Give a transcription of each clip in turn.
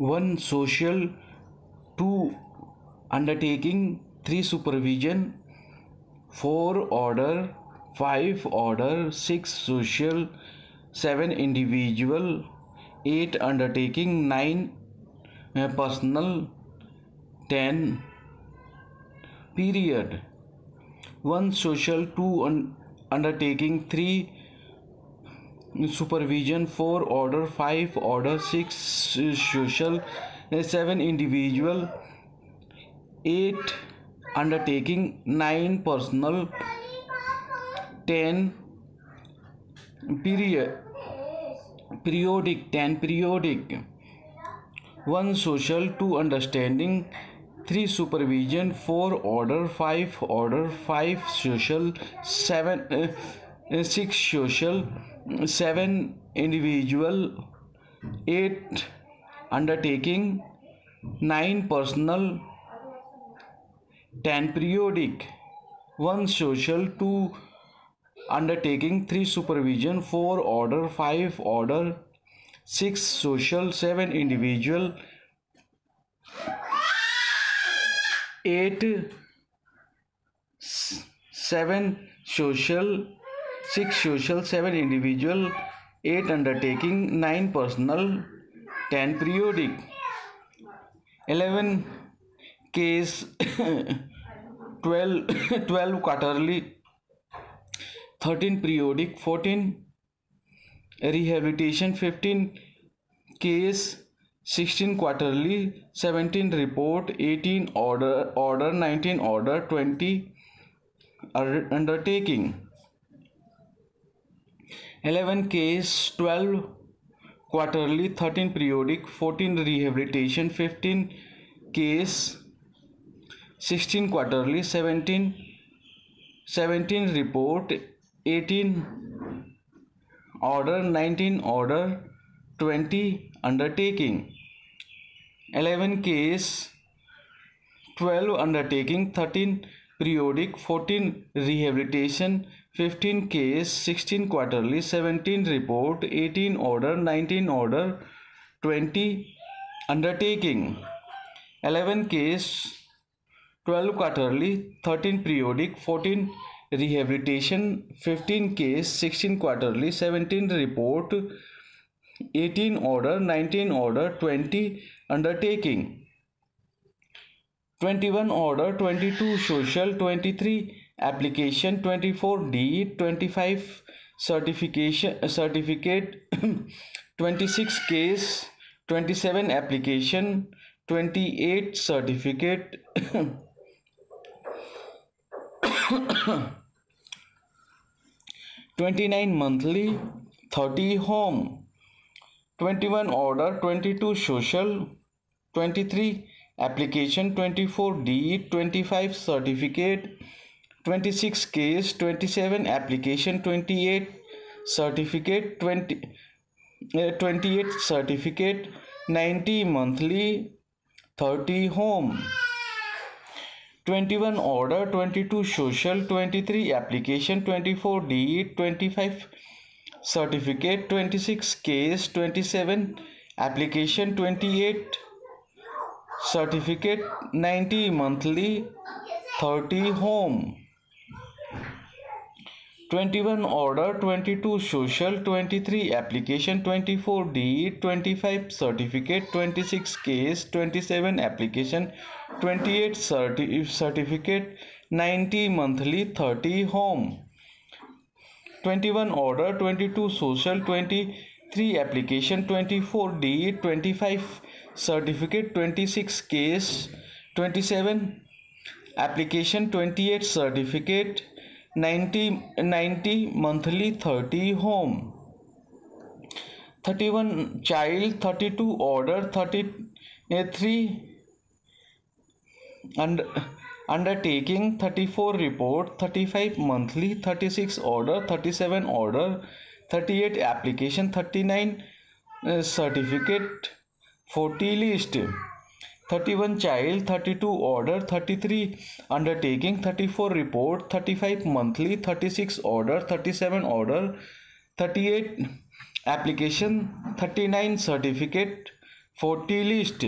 1 social, 2 undertaking, 3 supervision, 4 order, 5 order, 6 social, 7 individual, 8 undertaking, 9 personal, 10 period. 1 social, 2 undertaking, 3 supervision, 4 order, 5 order, 6 social, 7 individual, 8 undertaking, 9 personal, 10 periodic. 10 periodic. 1 social, 2 understanding, 3 supervision, 4 order, 5 order, 5 social, 6 social, 7 individual, 8 undertaking, 9 personal, 10 periodic. 1 social, 2 undertaking, 3 supervision, 4 order, 5 order, 6 social, 7 individual, 8 7 social, 6 social, 7 individual, 8 undertaking, 9 personal, 10 periodic. 11 case 12 quarterly, 13 periodic, 14 rehabilitation, 15 case, 16 quarterly, 17 report, 18 order, 19 order, 20 undertaking. 11 case, 12 quarterly, 13 periodic, 14 rehabilitation, 15 case, 16 quarterly, 17 report, 18 order, 19 order, 20 undertaking. 11 case, 12 undertaking, 13 periodic, 14 rehabilitation, 15 case, 16 quarterly, 17 report, 18 order, 19 order, 20 undertaking. 11 case, 12 quarterly, 13 periodic, 14 rehabilitation, 15 case, 16 quarterly, 17 report, 18 order, 19 order, 20 undertaking. 21 order, 22 social, 23 application, 24 deed, 25 certificate, 26 case, 27 application, 28 certificate, 29 monthly, 30 home. 21 order, 22 social, 23 application, 24 deed, 25 certificate, 26 case, 27 application, 28 certificate, 28 certificate, 90 monthly, 30 home. 21 order, 22 social, 23 application, 24 deed, 25 certificate, 26 case, 27 application, 28 certificate, 90 monthly, 30 home. 21 order, 22 social, 23 application, 24 deed, 25 certificate, 26 case, 27 application, 28 certificate, 90 monthly, 30 home. 21 order, 22 social, 23 application, 24 deed, 25 certificate, 26 case, 27 application, 28 certificate, 90 monthly, 30 home. 31 child, 32 order, 33 undertaking, 34 report, 35 monthly, 36 order, 37 order, 38 application, 39 certificate, 40 list. 31 child, 32 order, 33 undertaking, 34 report, 35 monthly, 36 order, 37 order, 38 application, 39 certificate, 40 list.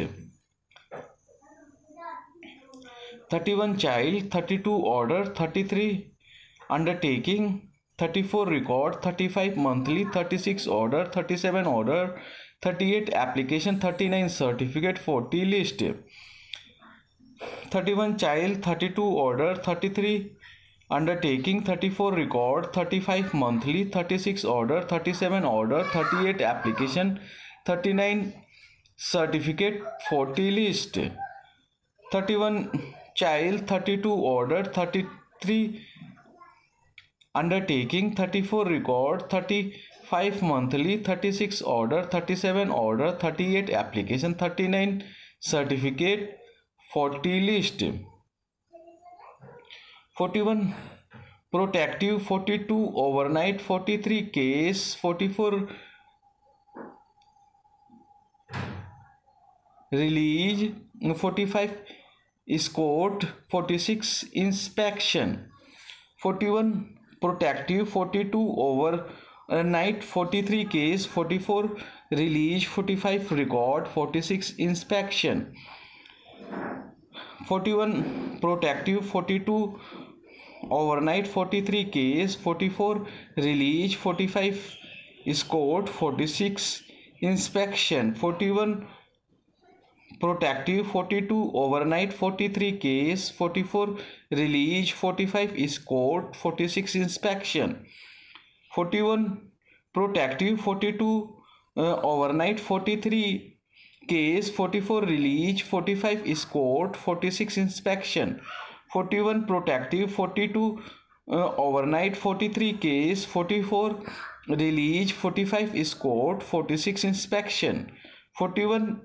31 child, 32 order, 33 undertaking, 34 record, 35 monthly, 36 order, 37 order, 38 application, 39 certificate, 40 list. 31 child, 32 order, 33 undertaking, 34 record, 35 monthly, 36 order, 37 order, 38 application, 39 certificate, 40 list. 31 child, 32 order, 33 undertaking, 34 record, 35 monthly, 36 order, 37 order, 38 application, 39 certificate, 40 list. 41 protective, 42 overnight, 43 case, 44 release, 45 escort, 46 inspection. 41 protective, 42 overnight, 43 case, 44 release, 45 record, 46 inspection. 41 protective, 42 overnight, 43 case, 44 release, 45 escort, 46 inspection. 41 protective, 42 overnight, 43 case, 44 release, 45 escort, 46 inspection. 41 protective, 42 overnight, 43 case, 44 release, 45 escort, 46 inspection. 41 protective, 42 overnight, 43 case, 44 release, 45 escort, 46 inspection. 41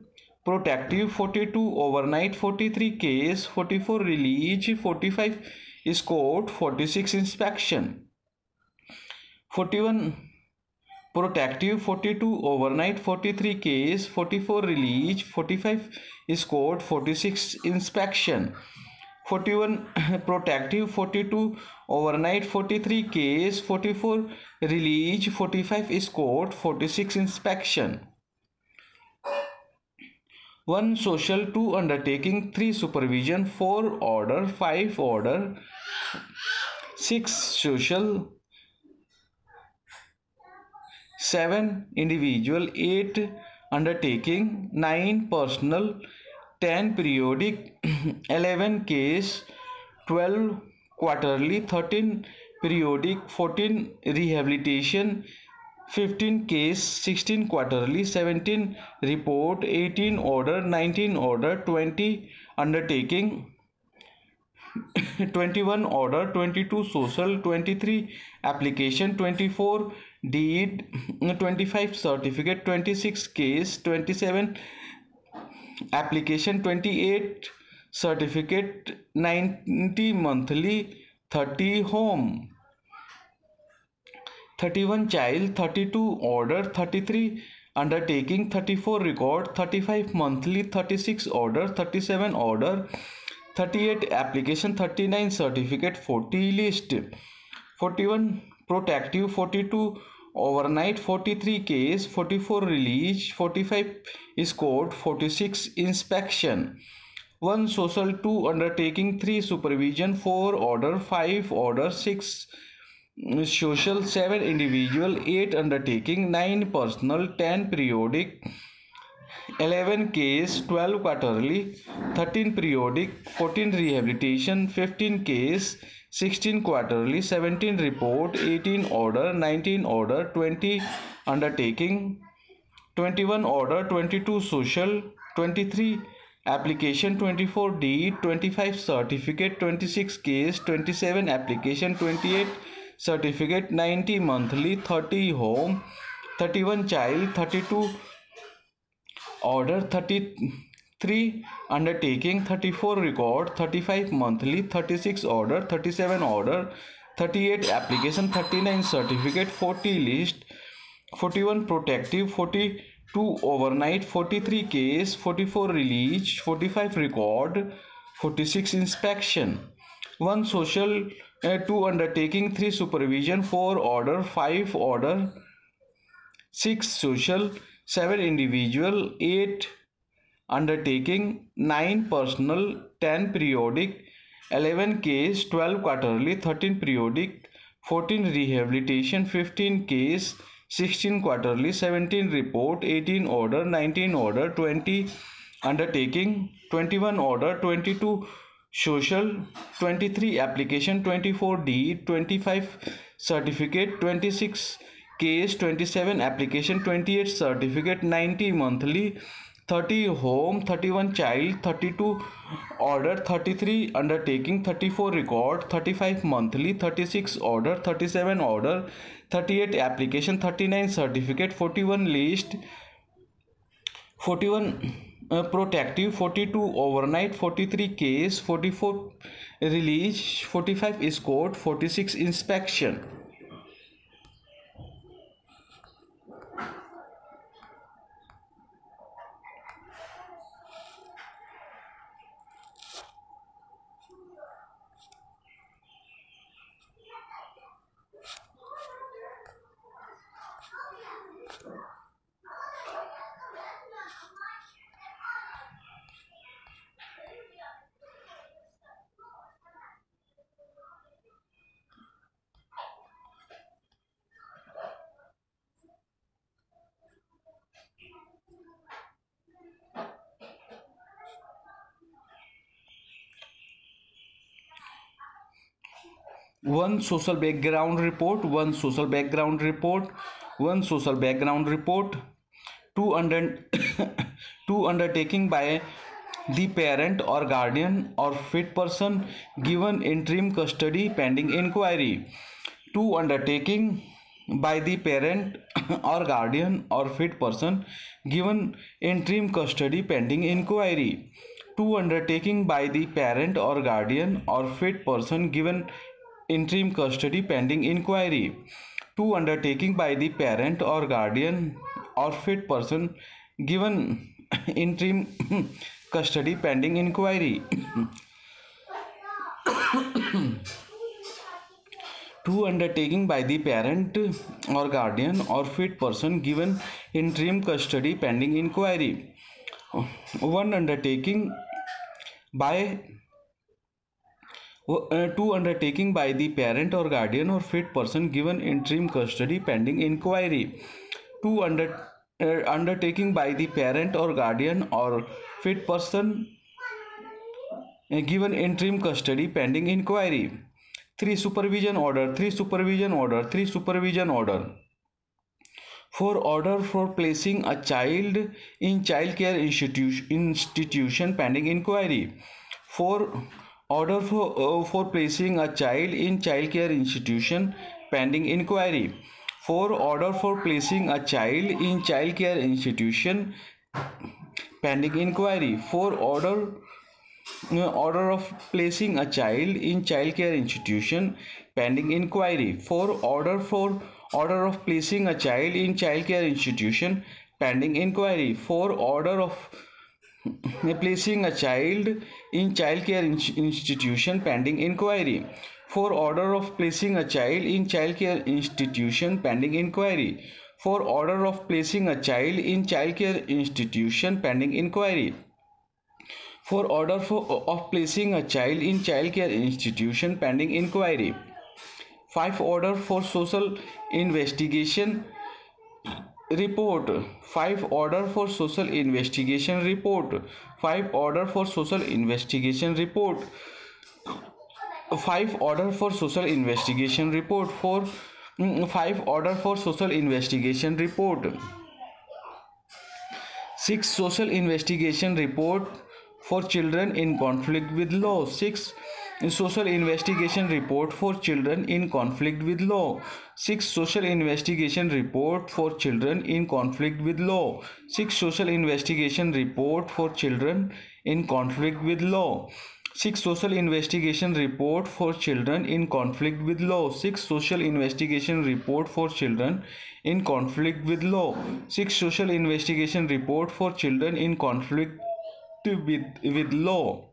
protective, 42 overnight, 43 case, 44 release, 45 escort, 46 inspection. 41 protective, 42 overnight, 43 case, 44 release, 45 escort, 46 inspection. 41 protective, 42 overnight, 43 case, 44 release, 45 escort, 46 inspection. 1 social, 2 undertaking, 3 supervision, 4 order, 5 order, 6 social, 7 individual, 8 undertaking, 9 personal, 10 periodic, 11 case, 12 quarterly, 13 periodic, 14 rehabilitation, 15 case, 16 quarterly, 17 report, 18 order, 19 order, 20 undertaking, 21 order, 22 social, 23 application, 24 deed, 25 certificate, 26 case, 27 application, 28 certificate, 90 monthly, 30 home. 31 child, 32 order, 33 undertaking, 34 record, 35 monthly, 36 order, 37 order, 38 application, 39 certificate, 40 list. 41 protective, 42 overnight, 43 case, 44 release, 45 escort, 46 inspection. 1 social, 2 undertaking, 3 supervision, 4 order, 5 order, 6 social, 7 individual, 8 undertaking, 9 personal, 10 periodic, 11 case, 12 quarterly, 13 periodic, 14 rehabilitation, 15 case, 16 quarterly, 17 report, 18 order, 19 order, 20 undertaking, 21 order, 22 social, 23 application, 24 deed, 25 certificate, 26 case, 27 application, 28 certificate, 90 monthly, 30 home, 31 child, 32 order, 33 undertaking, 34 record, 35 monthly, 36 order, 37 order, 38 application, 39 certificate, 40 list. 41 protective, 42 overnight, 43 case, 44 release, 45 record, 46 inspection. 1 social, 2 undertaking, 3 supervision, 4 order, 5 order, 6 social, 7 individual, 8 undertaking, 9 personal, 10 periodic, 11 case, 12 quarterly, 13 periodic, 14 rehabilitation, 15 case, 16 quarterly, 17 report, 18 order, 19 order, 20 undertaking, 21 order, 22 social, 23 application, 24 deed, 25 certificate, 26 case, 27 application, 28 certificate, 90 monthly, 30 home, 31 child, 32 order, 33 undertaking, 34 record, 35 monthly, 36 order, 37 order, 38 application, 39 certificate, 41 list, 41 protective, 42 overnight, 43 case, 44 release, 45 escort, 46 inspection. One social background report, one social background report, one social background report, two under two undertaking by the parent or guardian or fit person given interim custody pending inquiry, two undertaking by the parent or guardian or fit person given interim custody pending inquiry, two undertaking by the parent or guardian or fit person given interim custody pending inquiry, two undertaking by the parent or guardian or fit person given interim custody pending inquiry, two undertaking by the parent or guardian or fit person given interim custody pending inquiry, one undertaking by two undertaking by the parent or guardian or fit person given interim custody pending inquiry, two undertaking by the parent or guardian or fit person given interim custody pending inquiry, three supervision order, three supervision order, three supervision order, four order for placing a child in child care institution pending inquiry, four order for placing a child in child care institution pending inquiry, four order for placing a child in child care institution pending inquiry, four order of placing a child in child care institution pending inquiry, four order of placing a child in child care institution pending inquiry, four order of placing a child in child care institution pending inquiry, for order of placing a child in child care institution pending inquiry, for order of placing a child in child care institution pending inquiry, for order of placing a child in child care institution pending inquiry, five order for social investigation report, five order for social investigation report, five order for social investigation report, five order for social investigation report, for five order for social investigation report, six social investigation report for children in conflict with law, six social investigation report for children in conflict with law, six social investigation report for children in conflict with law, six social investigation report for children in conflict with law, six social investigation report for children in conflict with law, six social investigation report for children in conflict with law, six social investigation report for children in conflict with law,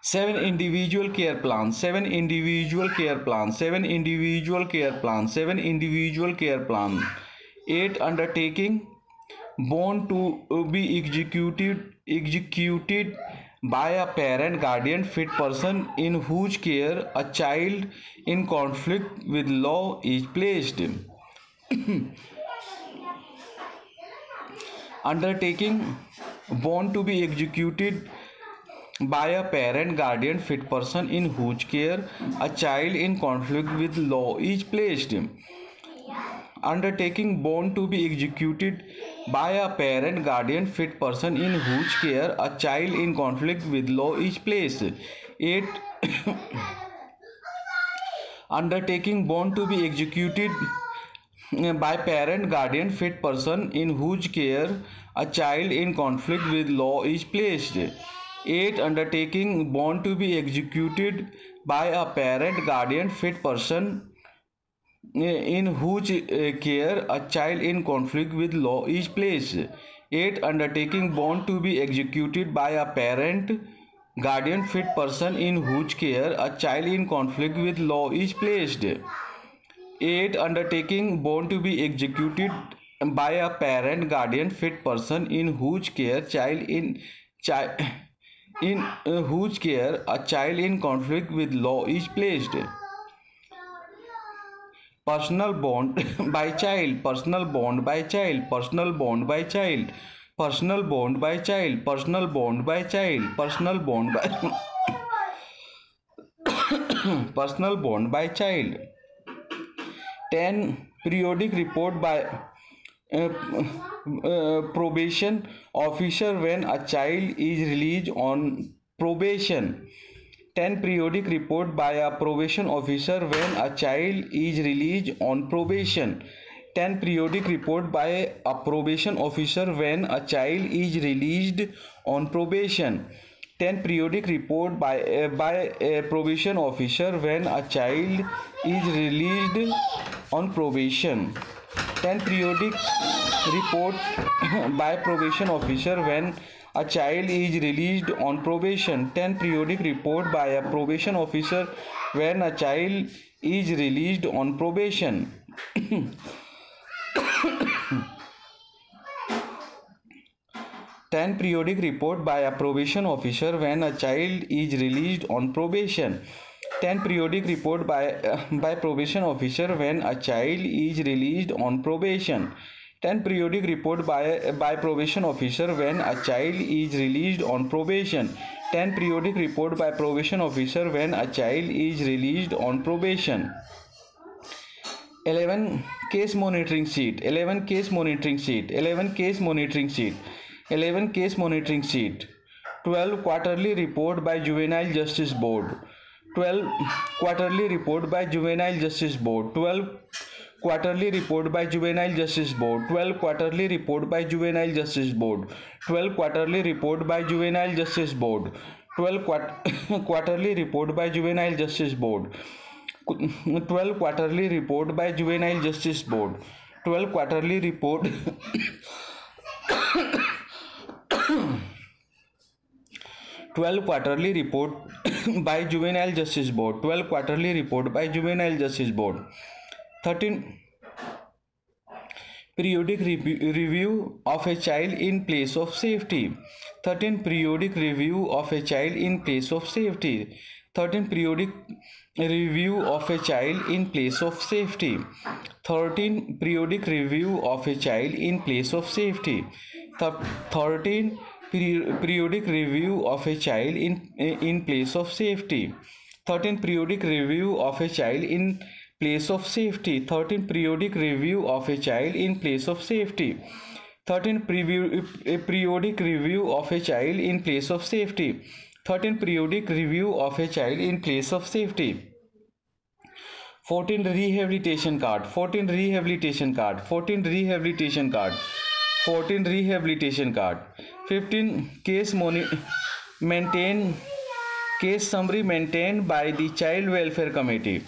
seven individual care plans, seven individual care plans, seven individual care plans, seven individual care plan, eight undertaking, born to be executed by a parent, guardian, fit person in whose care a child in conflict with law is placed. Undertaking born to be executed by a parent, guardian, fit person in whose care a child in conflict with law is placed. Undertaking born to be executed by a parent, guardian, fit person in whose care a child in conflict with law is placed. 8. Undertaking born to be executed by parent, guardian, fit person in whose care a child in conflict with law is placed. 8. Undertaking born to be executed by a parent, guardian, fit person in whose care a child in conflict with law is placed. 8. Undertaking born to be executed by a parent, guardian, fit person in whose care a child in conflict with law is placed. 8. Undertaking born to be executed by a parent, guardian, fit person in whose care whose care a child in conflict with law is placed. Personal bond by child, personal bond by child, personal bond by child, personal bond by child, personal bond by child, personal bond by personal bond by child. 10. Periodic report by probation officer when a child is released on probation. 10. Periodic report by a probation officer when a child is released on probation. 10. Periodic report by a probation officer when a child is released on probation. 10. Periodic report by a probation officer when a child is released on probation. 10. Periodic report by probation officer when a child is released on probation. 10. Periodic report by a probation officer when a child is released on probation. 10. Periodic report by a probation officer when a child is released on probation. 10. Periodic report by probation officer when a child is released on probation. 10. Periodic report by probation officer when a child is released on probation. 10. Periodic report by probation officer when a child is released on probation. 11. Case monitoring sheet. 11. Case monitoring sheet. 11. Case monitoring sheet. 11. Case monitoring sheet. 12. Quarterly report by Juvenile Justice Board. 12. Quarterly report by Juvenile Justice Board. 12. Quarterly report by Juvenile Justice Board. 12. Quarterly report by Juvenile Justice Board. 12. Quarterly report by Juvenile Justice Board. 12. Quarterly report by Juvenile Justice Board. 12. Quarterly report by Juvenile Justice Board. 12. Quarterly report 12. Quarterly report by Juvenile Justice Board. 12. Quarterly report by Juvenile Justice Board. 13. Periodic review of a child in place of safety. 13. Periodic review of a child in place of safety. 13. Periodic review of a child in place of safety. 13. Periodic review of a child in place of safety. 13. Periodic review of a child in place of safety. 13. Periodic review of a child in place of safety. 13. Periodic review of a child in place of safety. 13. Periodic review of a child in place of safety. 13. Periodic review of a child in place of safety. 14. Rehabilitation card. 14. Rehabilitation card. 14. Rehabilitation card. 14. Rehabilitation card. 15. Case summary maintained by the Child Welfare Committee.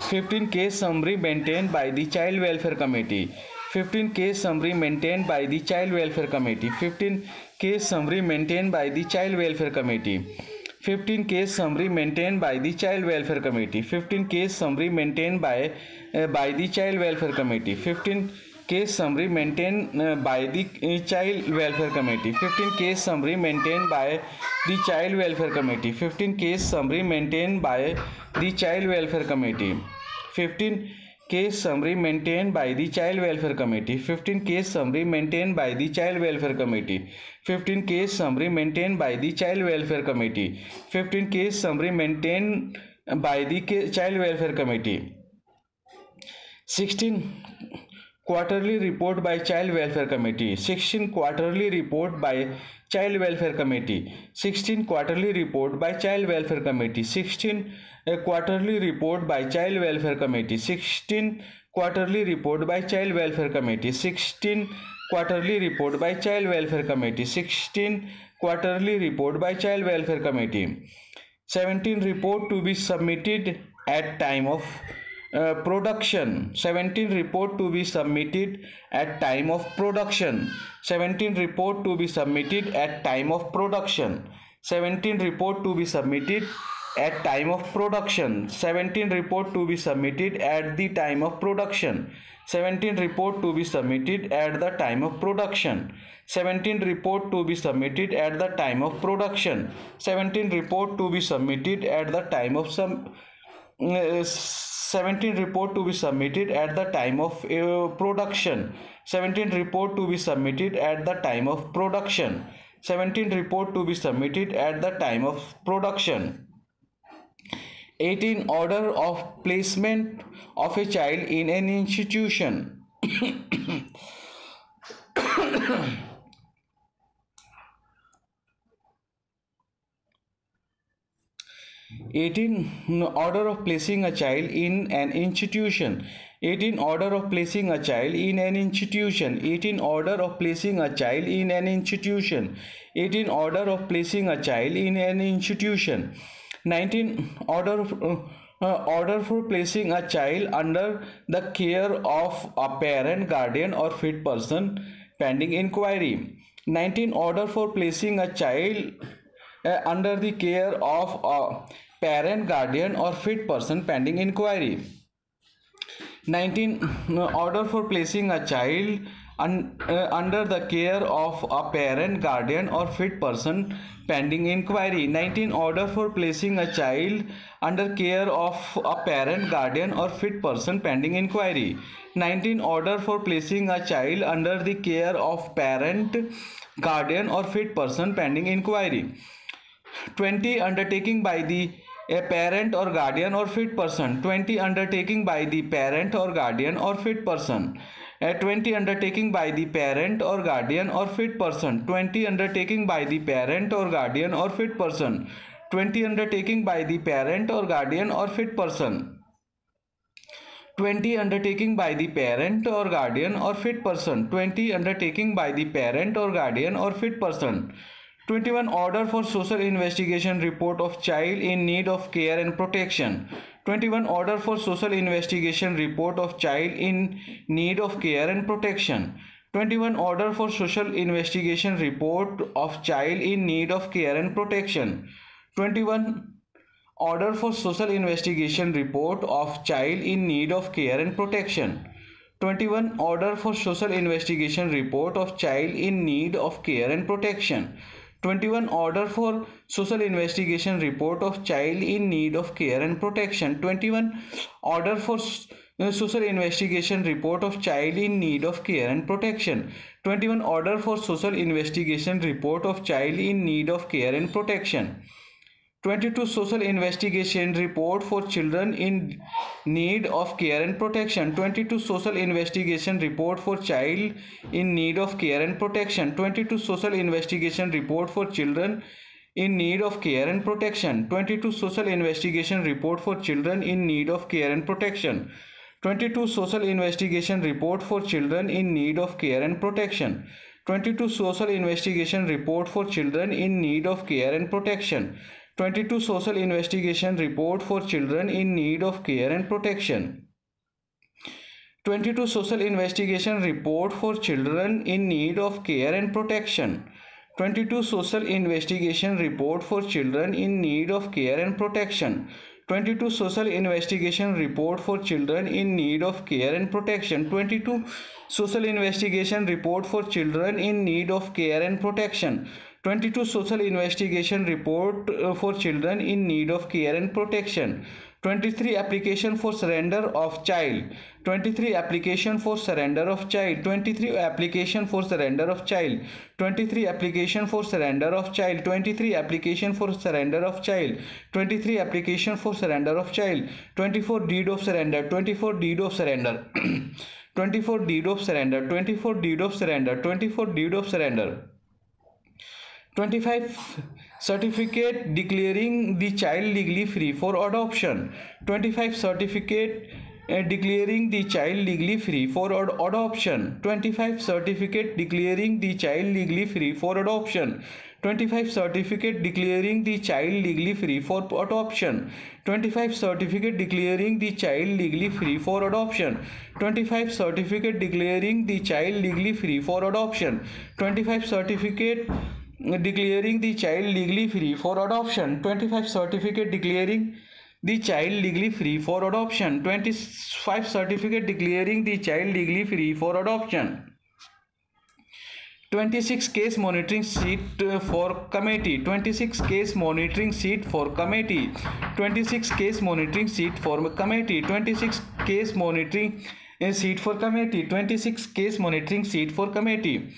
15. Case summary maintained by the Child Welfare Committee. 15. Case summary maintained by the Child Welfare Committee. 15. Case summary maintained by the Child Welfare Committee. 15. Case summary maintained by the Child Welfare Committee. 15. Case summary maintained by the Child Welfare Committee. 15. case summary maintained by the child welfare committee. 15 case summary maintained by the child welfare committee. 15 case summary maintained by the child welfare committee. 15 case summary maintained by the child welfare committee. 15 case summary maintained by the child welfare committee. 15 case summary maintained by the child welfare committee. 15 case summary maintained by the child welfare committee. 16 quarterly report by child welfare committee. 16 quarterly report by child welfare committee. 16 quarterly report by child welfare committee. 16 quarterly report by child welfare committee. 16 quarterly report by child welfare committee. 16 quarterly report by child welfare committee. 16 quarterly report by child welfare committee. 17 report to be submitted at time of production. 17 report to be submitted at time of production. 17 report to be submitted at time of production. 17 report to be submitted at time of production. 17 report to be submitted at the time of production. 17 report to be submitted at the time of production. 17 report to be submitted at the time of production. 17 report to be submitted at the time of 17 report to be submitted at the time of production. 17 report to be submitted at the time of production. 17 report to be submitted at the time of production. 18 order of placement of a child in an institution. 18 order of placing a child in an institution. 18 order of placing a child in an institution. 18 order of placing a child in an institution. 18 order of placing a child in an institution. 19 order for placing a child under the care of a parent, guardian or fit person pending inquiry. 19 order for placing a child under the care of a parent, guardian or fit person pending inquiry. 19 order for placing a child under the care of a parent, guardian or fit person pending inquiry. 19 order for placing a child under care of a parent, guardian or fit person pending inquiry. 19 order for placing a child under the care of parent, guardian or fit person pending inquiry. 20 undertaking by the a parent or guardian or fit person. 20 undertaking by the parent or guardian or fit person. 20 undertaking by the parent or guardian or fit person. 20 undertaking by the parent or guardian or fit person. 20 undertaking by the parent or guardian or fit person. 20 undertaking by the parent or guardian or fit person. 20 undertaking by the parent or guardian or fit person. 21 order for social investigation report of child in need of care and protection. 21 order for social investigation report of child in need of care and protection. 21 order for social investigation report of child in need of care and protection. 21 order for social investigation report of child in need of care and protection. 21 order for social investigation report of child in need of care and protection. 21 order for social investigation report of child in need of care and protection. 21 order for social investigation report of child in need of care and protection. 21 order for social investigation report of child in need of care and protection. 22 social investigation report for children in need of care and protection. 22 social investigation report for child in need of care and protection. 22 social investigation report for children in need of care and protection. 22 social investigation report for children in need of care and protection. 22 social investigation report for children in need of care and protection. 22 social investigation report for children in need of care and protection. 22 social investigation report for children in need of care and protection. 22 social investigation report for children in need of care and protection. 22 social investigation report for children in need of care and protection. 22 social investigation report for children in need of care and protection. 22 social investigation report for children in need of care and protection. 22 social investigation report for children in need of care and protection. 23 application for surrender of child. 23 application for surrender of child. 23 application for surrender of child. 23 application for surrender of child. 23 application for surrender of child. 23 application for surrender of child. 24 deed of surrender. 24 deed of surrender. 24 deed of surrender. 24 deed of surrender. 24 deed of surrender. 25 certificate declaring the child legally free for adoption. 25 certificate declaring the child legally free for adoption. 25 certificate declaring the child legally free for adoption. 25 certificate declaring the child legally free for adoption. 25 certificate declaring the child legally free for adoption. 25 certificate declaring the child legally free for adoption. 25 certificate declaring the child legally free for adoption. 25 certificate declaring the child legally free for adoption. 25 certificate declaring the child legally free for adoption. 26 case monitoring seat for committee. 26 case monitoring seat for committee. 26 case monitoring seat for committee. 26 case monitoring seat for committee. 26 case monitoring seat for committee.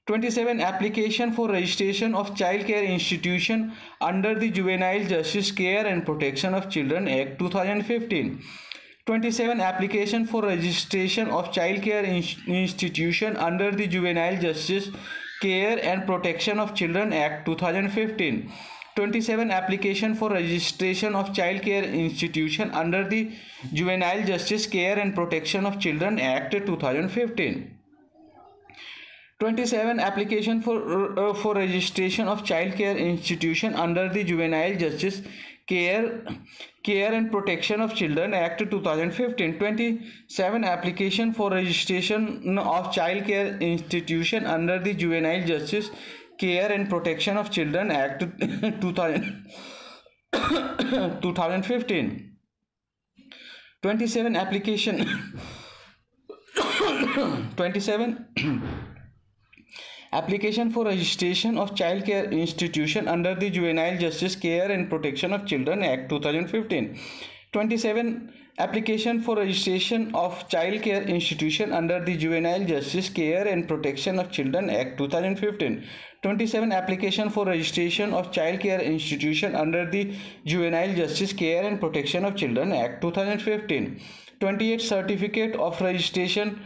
27 application for registration of child care institution under the Juvenile Justice Care and Protection of Children Act 2015. 27 application for registration of child care institution under the Juvenile Justice Care and Protection of Children Act 2015. 27 application for registration of child care institution under the Juvenile Justice Care and Protection of Children Act 2015. 27 application for registration of child care institution under the Juvenile Justice Care and Protection of Children Act 2015. 27 application for registration of child care institution under the Juvenile Justice Care and Protection of Children Act 2015. 27 application 27 application for registration of child care institution under the Juvenile Justice Care and Protection of Children Act 2015. 27 application for registration of child care institution under the Juvenile Justice Care and Protection of Children Act 2015. 27 application for registration of child care institution under the Juvenile Justice Care and Protection of Children Act 2015. 28 certificate of registration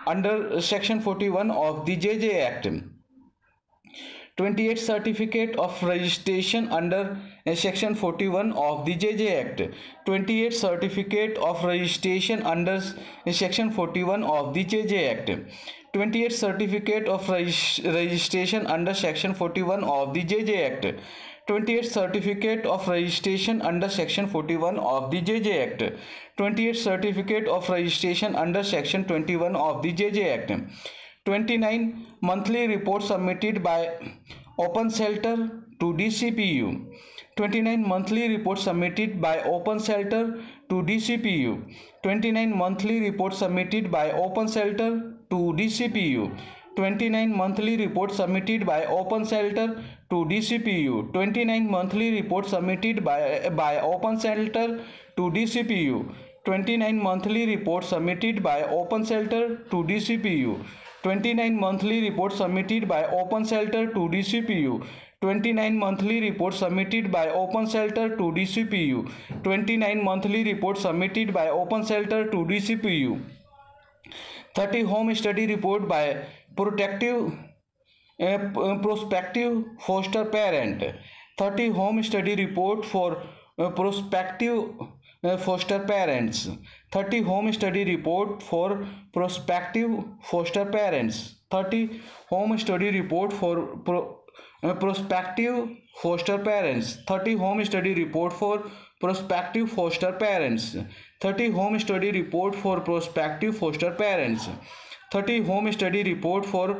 under section 41 of the JJ Act. 28 certificate of registration under section 41 of the JJ Act. 28 certificate of registration under section 41 of the JJ Act. 28 certificate of registration under section 41 of the JJ Act. 28 certificate of registration under section 41 of the JJ Act. 28 certificate of registration under section 21 of the JJ Act. 29 monthly reports submitted by Open Shelter to DCPU. 29 monthly reports submitted by Open Shelter to DCPU. 29 monthly reports submitted by Open Shelter to DCPU. 29 monthly reports submitted by Open Shelter to DCPU. 29 monthly reports submitted by Open Shelter to DCPU. 29 monthly reports submitted by Open Shelter to DCPU. 29 monthly reports submitted by Open Shelter to DCPU. 29 monthly reports submitted by Open Shelter to DCPU. 29 monthly reports submitted by Open Shelter to DCPU. 30 home study report by prospective foster parent. 30 home study report for prospective foster parents. 30 home study report for prospective foster parents. 30 home study report for prospective foster parents. 30 home study report for prospective foster parents. 30 home study report for prospective foster parents. 30 home study report for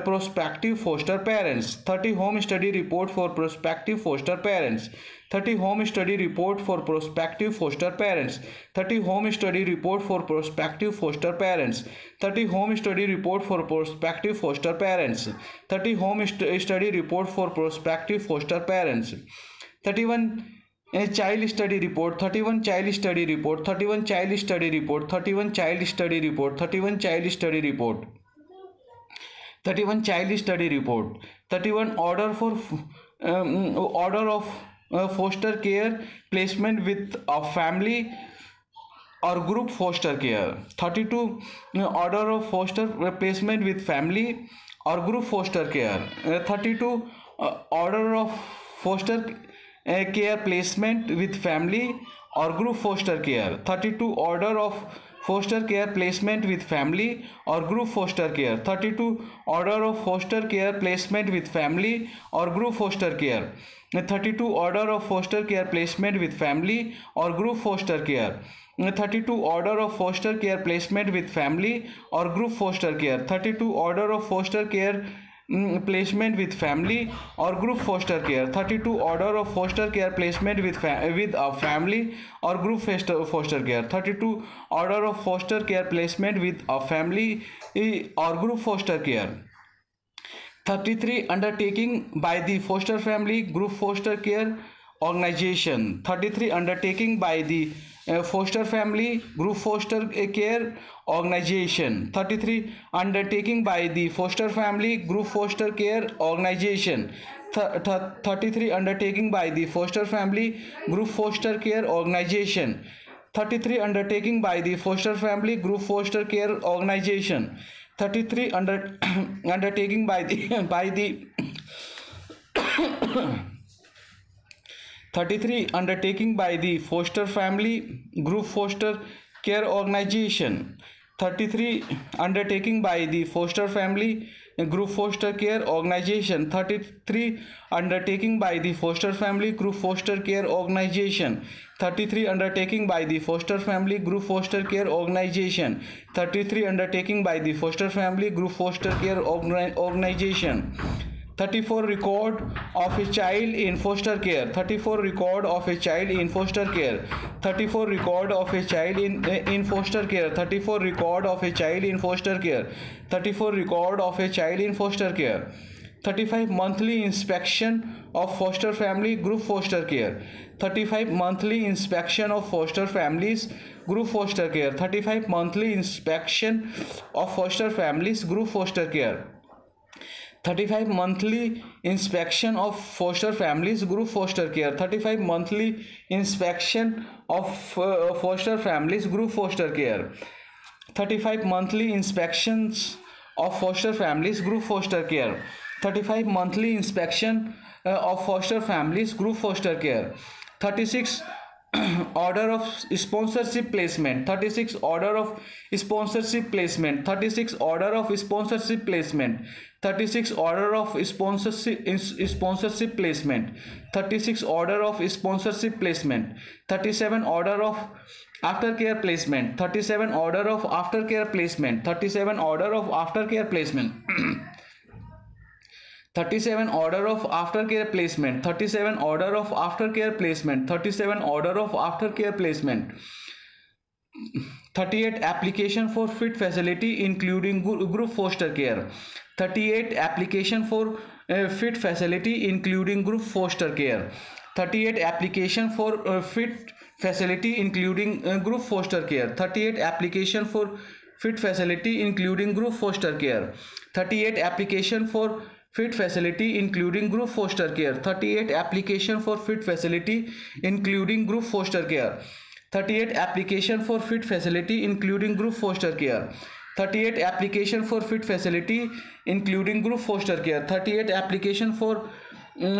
prospective foster parents. 30 home study report for prospective foster parents. 30 home study report for prospective foster parents. 30 home study report for prospective foster parents. 30 home study report for prospective foster parents. 30 home study report for prospective foster parents. 31 child study report. 31 child study report. 31 child study report. 31 child study report. 31 child study report. 31 child study report. 31 order for order of foster care placement with a family or group foster care. 32 order of foster placement with family or group foster care. 32 order of foster care placement with family or group foster care. 32 order of foster care placement with family or group foster care. 32 order of foster care placement with family or group foster care. 32 order of foster care placement with family or group foster care. 32 order of foster care placement with family or group foster care. 32 order of foster care placement with family or group foster care. 32 order of foster care placement with a family or group foster care. 32 order of foster care placement with a family or group foster care. 33 undertaking by the foster family group foster care organization. 33 undertaking by the foster family group foster care organization. 33 undertaking by the foster family group foster care organization. 33 undertaking by the foster family group foster care organization. 33 undertaking by the foster family group foster care organization. 33 undertaking by the 33 undertaking by the foster family group foster care organization. 33 undertaking by the foster family group foster care organization. 33 undertaking by the foster family group foster care organization. 33 undertaking by the foster family group foster care organization. 33 undertaking by the foster family group foster care organization. 34 record of a child in foster care. 34 record of a child in foster care. 34 record of a child in foster care. 34 record of a child in foster care. 34 record of a child in foster care. 35 monthly inspection of foster family group foster care. 35 monthly inspection of foster families group foster care. 35 monthly inspection of foster families group foster care. 35 monthly inspection of foster families group foster care. 35 monthly inspection of foster families group foster care. 35 monthly inspections of foster families group foster care. 35 monthly inspection of foster families group foster care. 36 order of sponsorship placement. 36 order of sponsorship placement. 36 order of sponsorship placement. 36 order of sponsorship placement. 36 order of sponsorship placement. 37 order of aftercare placement. 37 order of aftercare placement. 37 order of aftercare placement. 37 order of aftercare placement. 37 order of aftercare placement. 37 order of aftercare placement. 38 application for fit facility including group foster care. 38 application for fit facility including group foster care. 38 application for fit facility including group foster care. 38 application for fit facility including group foster care. 38 application for fit facility including group foster care. 38 application for fit facility including group foster care. 38 application for fit facility including group foster care. 38 application for fit facility including group foster care. 38 application for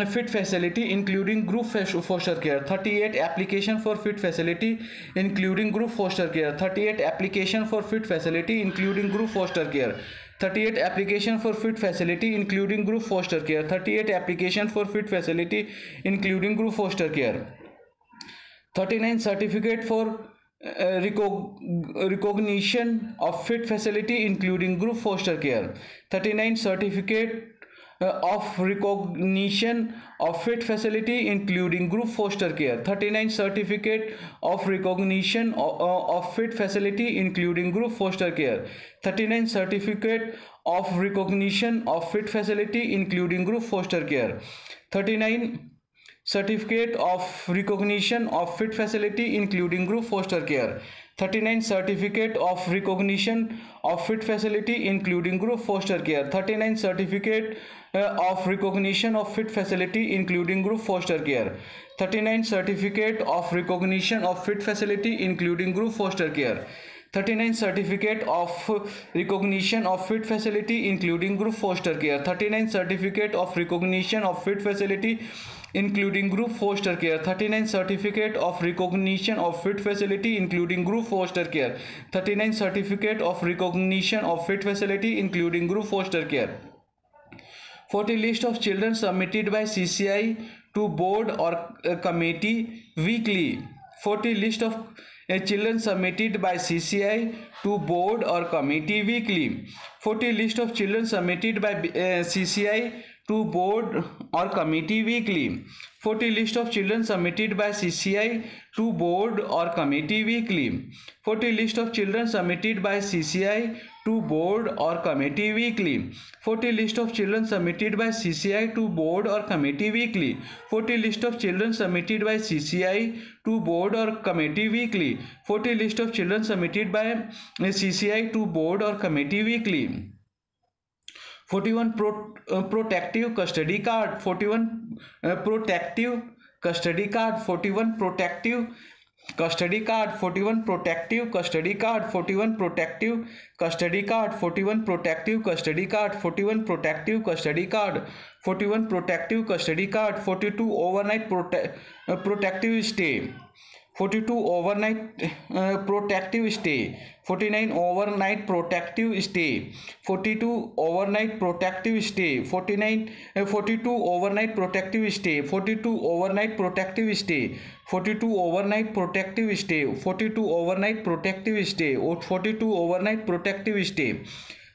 fit facility including group foster care. 38 application for fit facility including group foster care. 38 application for fit facility including group foster care. 38 application for fit facility including group foster care. 38 application for fit facility including group foster care. 39 certificate for recognition of fit facility including group foster care. 39 certificate of recognition of fit facility including group foster care. 39 certificate of recognition of fit facility including group foster care. 39 certificate of recognition of fit facility including group foster care. 39 certificate of recognition of fit facility including group foster care. 39 certificate of recognition of fit facility including group foster care. 39 certificate of recognition of fit facility including group foster care. 39 certificate of recognition of fit facility including group foster care. 39 certificate of recognition of fit facility including group foster care. 39 certificate of recognition of fit facility including group foster care. 39 certificate of recognition of fit facility including group foster care. 39 certificate of recognition of fit facility including group foster care. 40 list of children submitted by CCI to board or committee weekly. 40 list of children submitted by CCI to board or committee weekly. 40 list of children submitted by CCI to board or committee weekly. 40 list of children submitted by CCI to board or committee weekly. 40 list of children submitted by CCI to board or committee weekly. 40 list of children submitted by CCI to board or committee weekly. 40 list of children submitted by CCI to board or committee weekly. 40 list of children submitted by CCI to board or committee weekly. 41 protective custody card. 41 protective custody card. 41 protective custody card. 41 protective custody card. 41 protective custody card. 41 protective custody card. 41 protective custody card. 41 protective custody card. 42 overnight protective stay. 42 overnight protective stay. 49 overnight protective stay. 42 overnight protective stay. 42 overnight protective stay. 42 overnight protective stay. 42 overnight protective stay. 42 overnight protective stay. 42 overnight protective stay.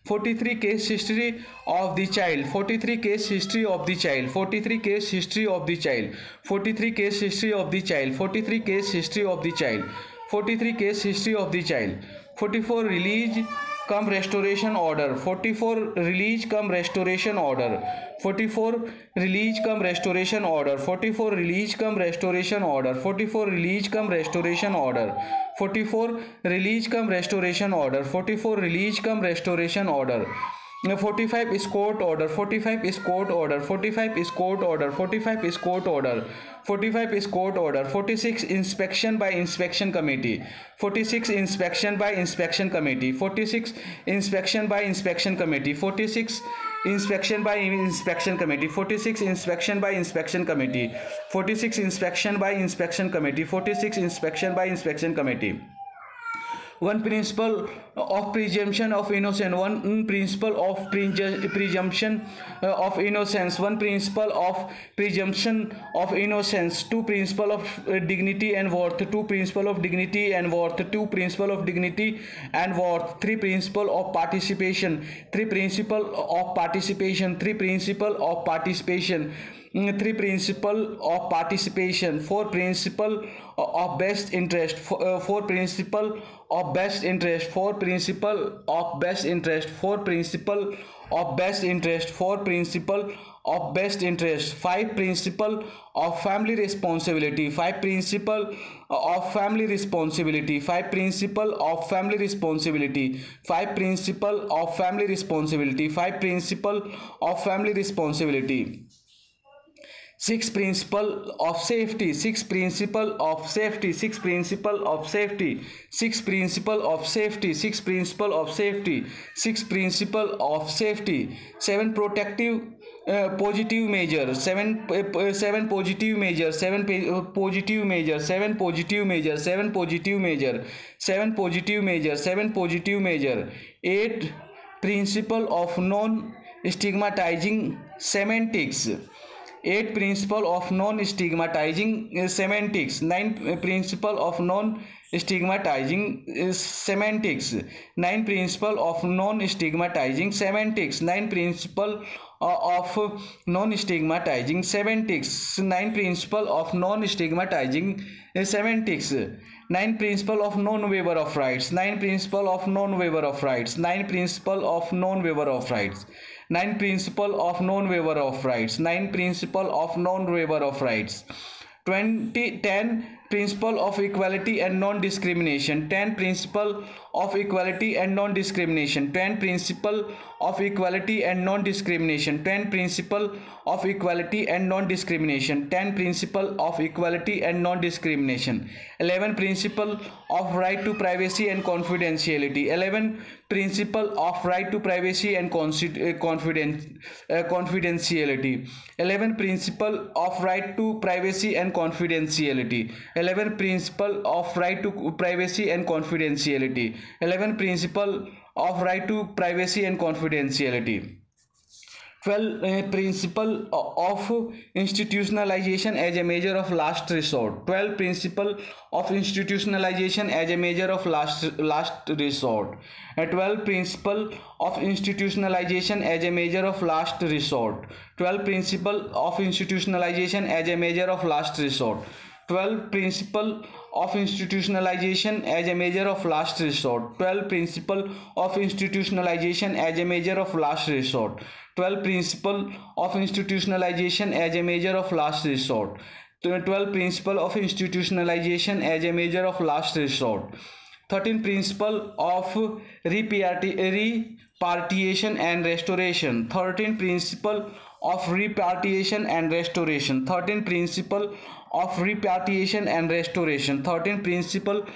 43 case history of the child. 43 case history of the child. 43 case history of the child. 43 case history of the child. 43 case history of the child. 43 case history of the child. 44 release come restoration order. 44 release come restoration order. 44 release come restoration order. 44 release come restoration order. 44 release come restoration order. 44 release come restoration order. 44 release come restoration order. 45 is court order. 45 is court order. 45 is court order. 45 is court order. 45 is court order. 46 inspection by inspection committee. 46 inspection by inspection committee. 46 inspection by inspection committee. 46 inspection by inspection committee. 46 inspection by inspection committee. 46 inspection by inspection committee. 46 inspection by inspection committee. One principle of presumption of innocence. One principle of presumption of innocence. One principle of presumption of innocence. Two principle of dignity and worth. Two principle of dignity and worth. Two principle of dignity and worth. Three principle of participation. Three principle of participation. Three principle of participation. Three principle of participation. Four principle of best interest. Four principle of best interest. Four principle of best interest. Four principle of best interest. Four principle of best interest. Five principle of family responsibility. Five principle of family responsibility. Five principle of family responsibility. Five principle of family responsibility. Five principle of family responsibility. Six principle of safety. Six principle of safety. Six principle of safety. Six principle of safety. Six principle of safety. Six principle of safety. Seven protective positive measures. Seven positive measures. Seven positive measures. Seven positive measures. Seven positive measure. Seven positive measure. Seven positive measure. Eight principle of non stigmatizing semantics. 8 principle of non-stigmatizing semantics. 9 principle of non-stigmatizing semantics. 9 principle of non-stigmatizing semantics. 9 principle of non-stigmatizing semantics. 9 principle of non-stigmatizing semantics. 9 principle of non-waiver of rights. 9 principle of non-waiver of rights. 9 principle of non-waiver of rights. 9 principle of non-waiver of rights. 9 principle of non-waiver of rights. 10 principle of equality and non-discrimination. 10 principle of equality and non-discrimination. 10 principle of equality and non-discrimination. 10 principle of equality and non-discrimination. 10 principle of equality and non-discrimination. 11 principle of right to privacy and confidentiality. 11 principle of right to privacy and confidentiality. 11 principle of right to privacy and confidentiality. 11 principle of right to privacy and confidentiality. 11 principle of right to privacy and confidentiality. 12 principle of institutionalization as a measure of last resort. 12 principle of institutionalization as a measure of last resort. 12 principle of institutionalization as a measure of last resort. 12 principle of institutionalization as a measure of last resort. 12 principle of institutionalization as a measure of last resort. 12 principle of institutionalization as a measure of last resort. 12 principle of institutionalization as a measure of last resort. 12 principle of institutionalization as a measure of last resort. 13 principle of repatriation and restoration. 13 principle of repatriation and restoration. 13 principle of repatriation and restoration. 13 principle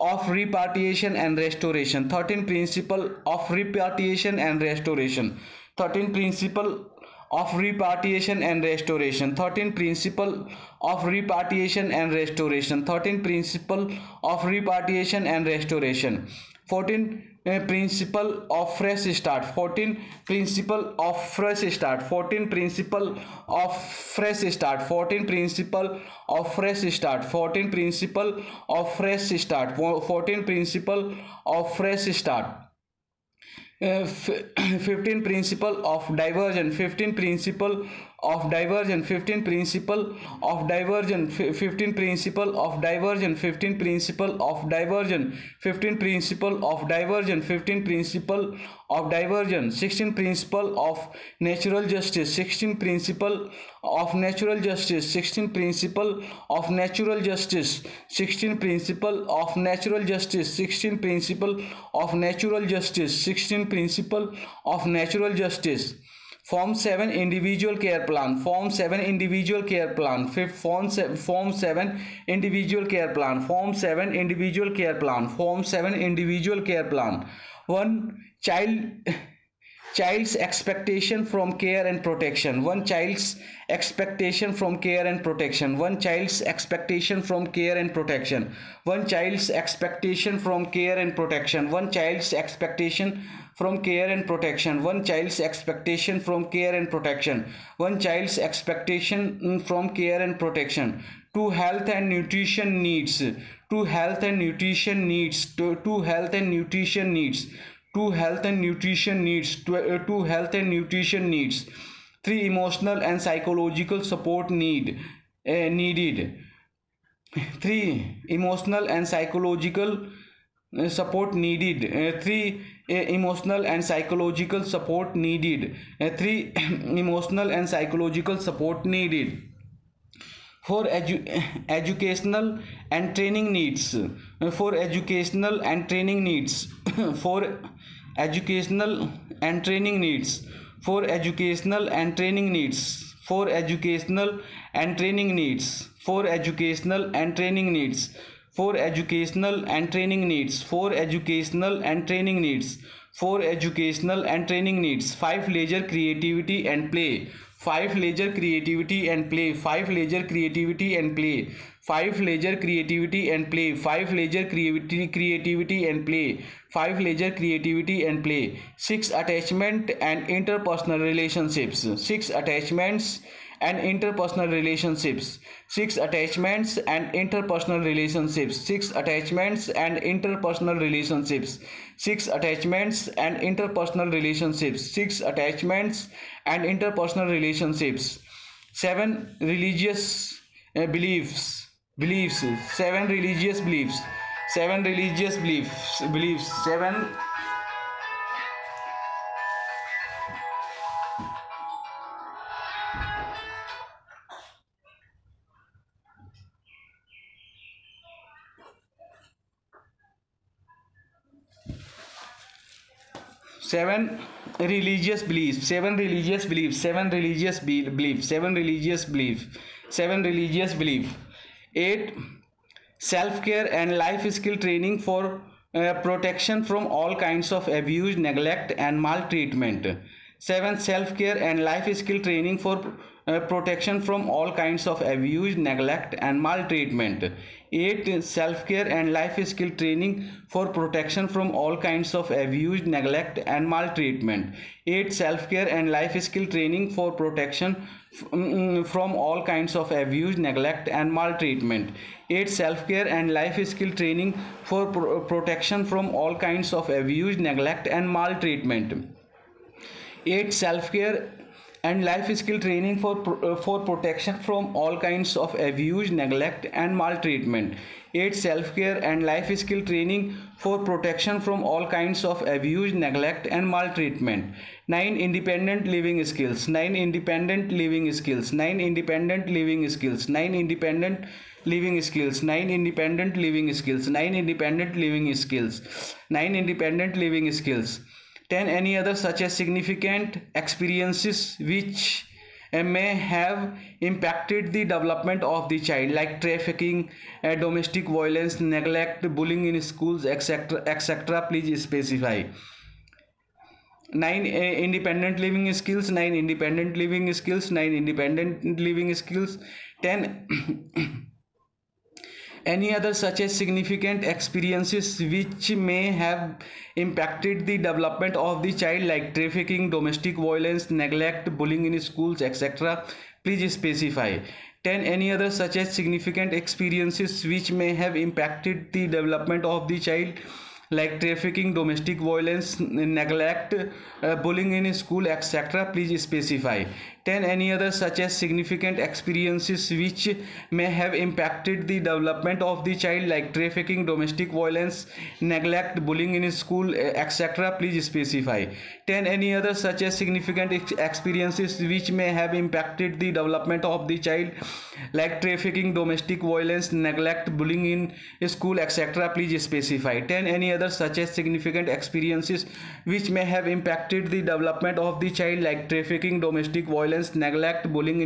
of repatriation and restoration. 13 principle of repatriation and restoration. 13 principle of repatriation and restoration. 13 principle of repatriation and restoration. 13 principle of repatriation and restoration. 14 principle of fresh start. 14 principle of fresh start. 14 principle of fresh start. 14 principle of fresh start. 14 principle of fresh start. 14 principle of fresh start. 15 principle of diversion. 15 principle of diversion. 15 principle of diversion. 15 principle of diversion. 15 principle of diversion. 15 principle of diversion. 15 principle of diversion. 16 principle of natural justice. 16 principle of natural justice. 16 principle of natural justice. 16 principle of natural justice. 16 principle of natural justice. 16 principle of natural justice. Form 7 individual care plan. Form 7 individual care plan. Form 7 individual care plan. Form 7 individual care plan. Form 7 individual care plan. 1 child's expectation from care and protection. 1 child's expectation from care and protection. 1 child's expectation from care and protection. 1 child's expectation from care and protection. 1 child's expectation from care and protection. 1 child's expectation from care and protection. 1 child's expectation from care and protection. 2 health and nutrition needs. 2 health and nutrition needs. 2 health and nutrition needs. 2 health and nutrition needs. 2 health and nutrition needs. 3 emotional and psychological support needed. 3 emotional and psychological support needed. 3 emotional and psychological support needed. 3 emotional and psychological support needed. 4 educational and training needs. 4 educational and training needs. 4 educational and training needs. 4 educational and training needs. 4 educational and training needs. 4 educational and training needs. 4 educational and training needs. 4 educational and training needs. 4 educational and training needs. 5 leisure creativity and play. 5 leisure creativity and play. 5 leisure creativity and play. 5 leisure creativity and play. 5 leisure creativity and play. 5 leisure creativity and play. 6 attachment and interpersonal relationships. 6 attachments and interpersonal relationships. 6. Attachments and interpersonal relationships. 6. Attachments and interpersonal relationships. 6. Attachments and interpersonal relationships. 6. Attachments and interpersonal relationships. 7. Religious beliefs. 7 religious beliefs. 7 religious beliefs. 7 religious beliefs. 7 religious beliefs. 7 religious beliefs. 7 religious beliefs. 7 religious belief. 8. Self-care and life skill training for protection from all kinds of abuse, neglect and maltreatment. 7. Self-care and life skill training for protection from all kinds of abuse, neglect and maltreatment. 8. Self-care and life skill training for protection from all kinds of abuse, neglect and maltreatment. 8. Self-care and life skill training for protection from all kinds of abuse, neglect and maltreatment. 8. Self-care and life skill training for protection from all kinds of abuse, neglect and maltreatment. 8. Self-care and life skill training for protection from all kinds of abuse, neglect and maltreatment. 8. Self-care and life skill training for protection from all kinds of abuse, neglect and maltreatment. 9. Independent living skills. 9. Independent living skills. 9. Independent living skills. 9. Independent living skills. 9. Independent living skills. 9. Independent living skills. 9. Independent living skills. 10. Any other such as significant experiences which may have impacted the development of the child, like trafficking, domestic violence, neglect, bullying in schools, etc. etc. Please specify. 9. Independent living skills. 9. Independent living skills. 9. Independent living skills. 10. Any other such as significant experiences which may have impacted the development of the child, like trafficking, domestic violence, neglect, bullying in schools, etc. Please specify. 10. Any other such as significant experiences which may have impacted the development of the child, like trafficking, domestic violence, neglect, bullying in school, etc. Please specify. 10. Any other such as significant experiences which may have impacted the development of the child, like trafficking, domestic violence, neglect, bullying in school, etc. Please specify. 10. Any other such as significant experiences which may have impacted the development of the child, like trafficking, domestic violence, neglect, bullying in school, etc. Please specify. 10. Any other such as significant experiences which may have impacted the development of the child, like trafficking, domestic violence, neglect, bullying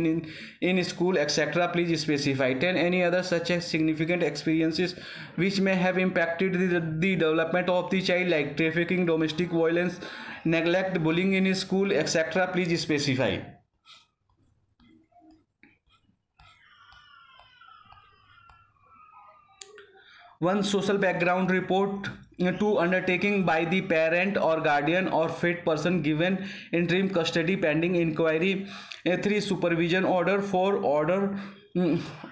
in school, etc. Please specify. 10. Any other such as significant experiences which may have impacted the development of the child, like trafficking, domestic violence, neglect, bullying in school, etc. Please specify. 1. Social background report. 2. Undertaking by the parent or guardian or fit person given interim custody pending inquiry. 3. Supervision order. 4. Order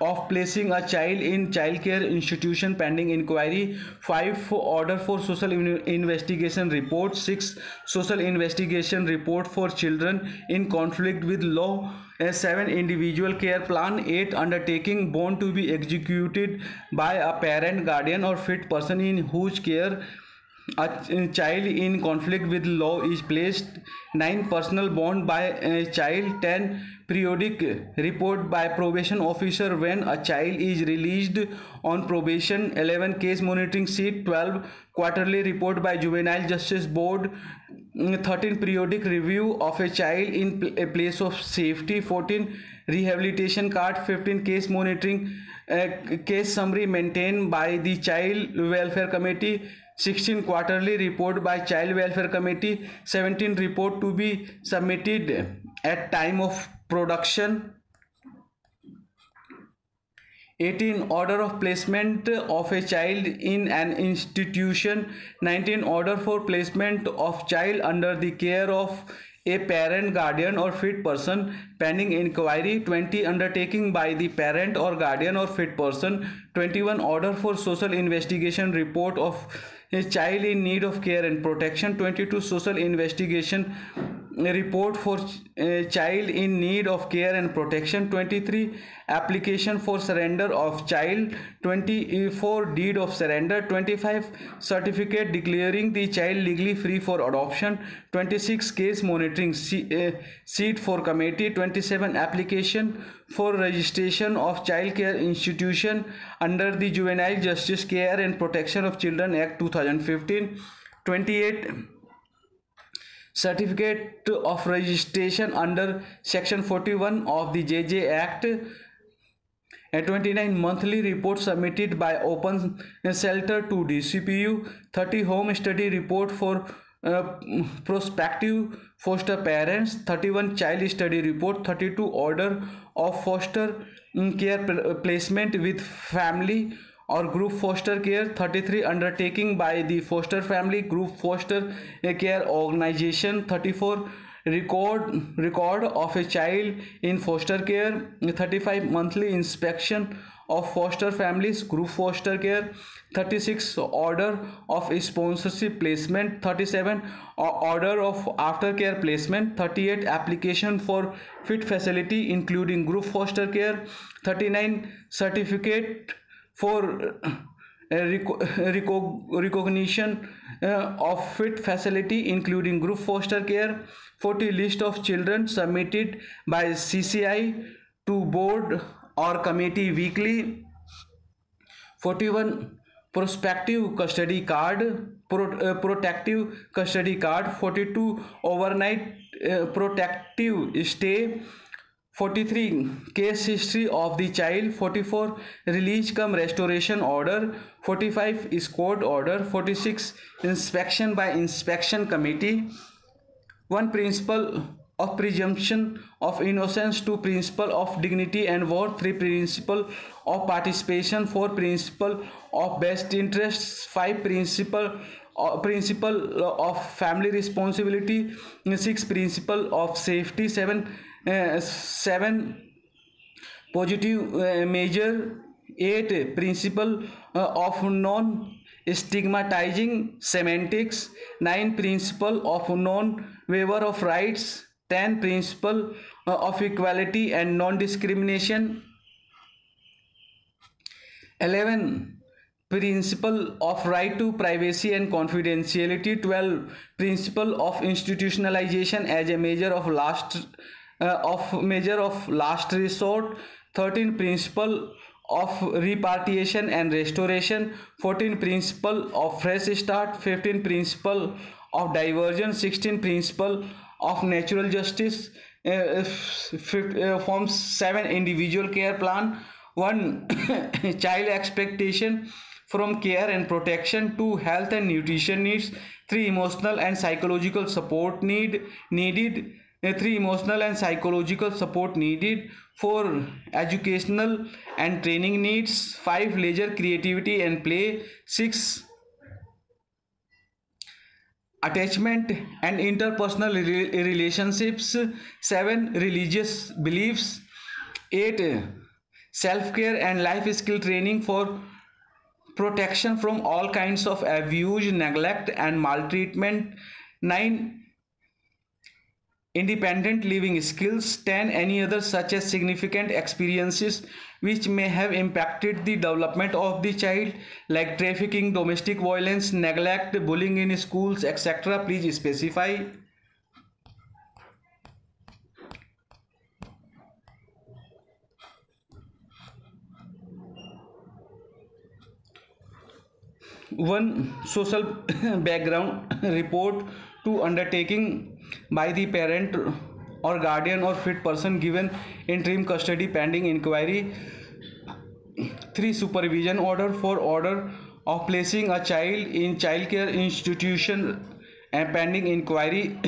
of placing a child in childcare institution pending inquiry. 5. Order for social investigation report. 6. Social investigation report for children in conflict with law. 7. Individual care plan. 8. Undertaking bond to be executed by a parent, guardian or fit person in whose care a child in conflict with law is placed. 9. Personal bond by a child. 10. Periodic report by probation officer when a child is released on probation. 11. Case monitoring sheet. 12. Quarterly report by juvenile justice board. 13. Periodic review of a child in a place of safety. 14. Rehabilitation card. 15. Case monitoring case summary maintained by the child welfare committee. 16. Quarterly report by child welfare committee. 17. Report to be submitted at time of production. 18. Order of placement of a child in an institution. 19. Order for placement of child under the care of a parent, guardian or fit person pending inquiry. 20 undertaking by the parent or guardian or fit person. 21 order for social investigation report of a child in need of care and protection. 22 social investigation report for a child in need of care and protection. 23 application for surrender of child. 24 deed of surrender. 25 certificate declaring the child legally free for adoption. 26 case monitoring seat for committee. 27 application for registration of child care institution under the Juvenile Justice Care and Protection of Children Act 2015. 28 certificate of registration under section 41 of the JJ Act. And 29 monthly reports submitted by open shelter to DCPU. 30 home study report for prospective foster parents. 31 child study report. 32 order of foster care placement with family or group foster care. 33 undertaking by the foster family group foster care organization. 34 record of a child in foster care. 35 monthly inspection of foster families group foster care. 36 order of sponsorship placement. 37 order of aftercare placement. 38 application for fit facility including group foster care. 39 certificate for recognition of fit facility including group foster care. 40 list of children submitted by CCI to board or committee weekly. 41 prospective custody card, protective custody card. 42 overnight protective stay. 43 case history of the child. 44 release cum restoration order. 45 escort order. 46 inspection by inspection committee. 1 principle of presumption of innocence. 2 principle of dignity and worth. 3 principle of participation. 4 principle of best interests. 5 principle of family responsibility. 6 principle of safety. 7 positive measure. 8 principle of non stigmatizing semantics. 9 principle of non waiver of rights. 10 principle of equality and non discrimination. 11 principle of right to privacy and confidentiality. 12 principle of institutionalization as a measure of last resort. 13 principle of repatriation and restoration. 14 principle of fresh start. 15 principle of diversion. 16 principle of natural justice. Forms 7 individual care plan. 1 child expectation from care and protection. 2 health and nutrition needs. 3 emotional and psychological support needed. 3 emotional and psychological support needed. 4 educational and training needs. 5 leisure, creativity and play. 6 attachment and interpersonal relationships. 7 religious beliefs. 8 self-care and life skill training for protection from all kinds of abuse, neglect and maltreatment. 9 independent living skills. 10 any other such as significant experiences which may have impacted the development of the child, like trafficking, domestic violence, neglect, bullying in schools, etc. Please specify. One social background report. 2 undertaking by the parent or guardian or fit person given interim custody pending inquiry. 3 supervision order. 4 order of placing a child in child care institution and pending inquiry.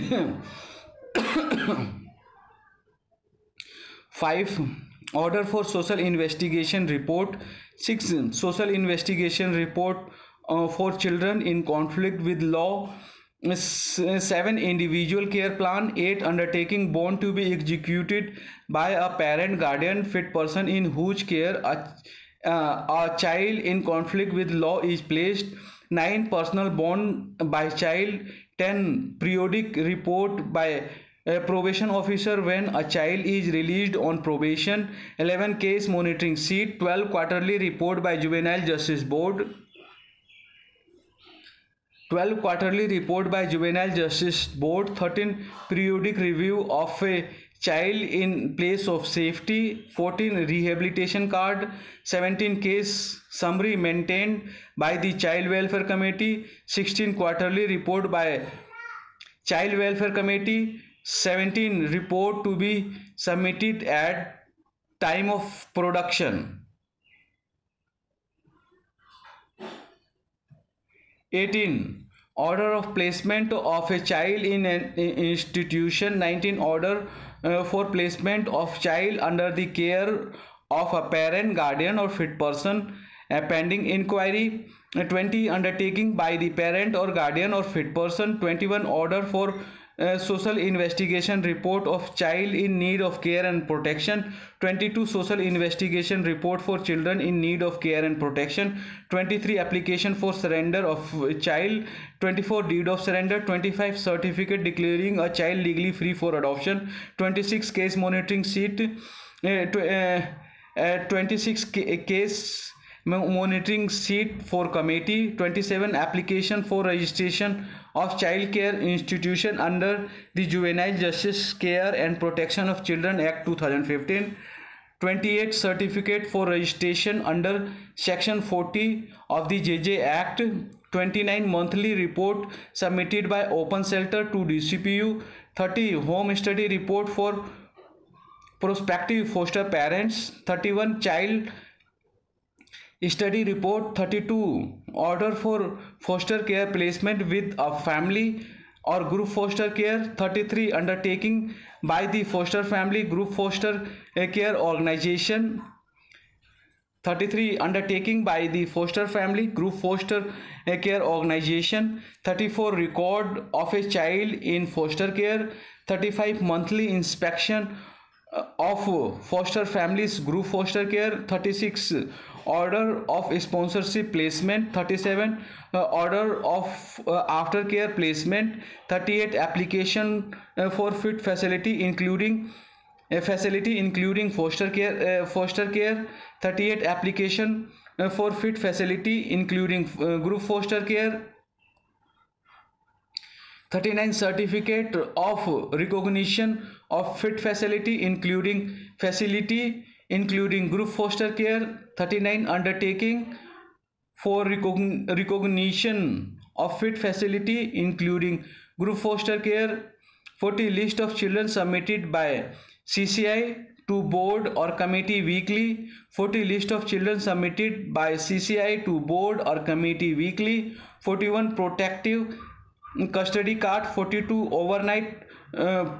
5 order for social investigation report. 6 social investigation report for children in conflict with law 7 individual care plan. 8 undertaking born to be executed by a parent, guardian, fit person in whose care a child in conflict with law is placed. 9 personal bond by child. 10 periodic report by a probation officer when a child is released on probation. 11 case monitoring seat. 12 quarterly report by juvenile justice board. 12 quarterly report by juvenile justice board. 13 periodic review of a child in place of safety. 14 rehabilitation card. 17 case summary maintained by the child welfare committee. 16 quarterly report by child welfare committee. 17 report to be submitted at time of production. 18 order of placement of a child in an institution. 19 order for placement of child under the care of a parent, guardian or fit person pending inquiry. 20 undertaking by the parent or guardian or fit person. 21 order for social investigation report of child in need of care and protection. 22 social investigation report for children in need of care and protection. 23 application for surrender of child. 24 deed of surrender. 25 certificate declaring a child legally free for adoption. 26 case monitoring seat. 26 case monitoring seat for committee. 27 application for registration of child care institution under the Juvenile Justice Care and Protection of Children Act 2015. 28 certificate for registration under section 40 of the JJ Act. 29 monthly report submitted by open shelter to DCPU. 30 home study report for prospective foster parents. 31 child study report. 32 order for foster care placement with a family or group foster care. 33 undertaking by the foster family group foster care organization. 33 undertaking by the foster family group foster care organization. 34 record of a child in foster care. 35 monthly inspection of foster families group foster care. 36 order of sponsorship placement. 37 order of aftercare placement. 38 application for fit facility including foster care. 38 application for fit facility including group foster care. 39 certificate of recognition of fit facility including group foster care. 39 undertaking for recognition of fit facility including group foster care. 40 list of children submitted by CCI to board or committee weekly. 40 list of children submitted by CCI to board or committee weekly. 41 protective custody card. 42 overnight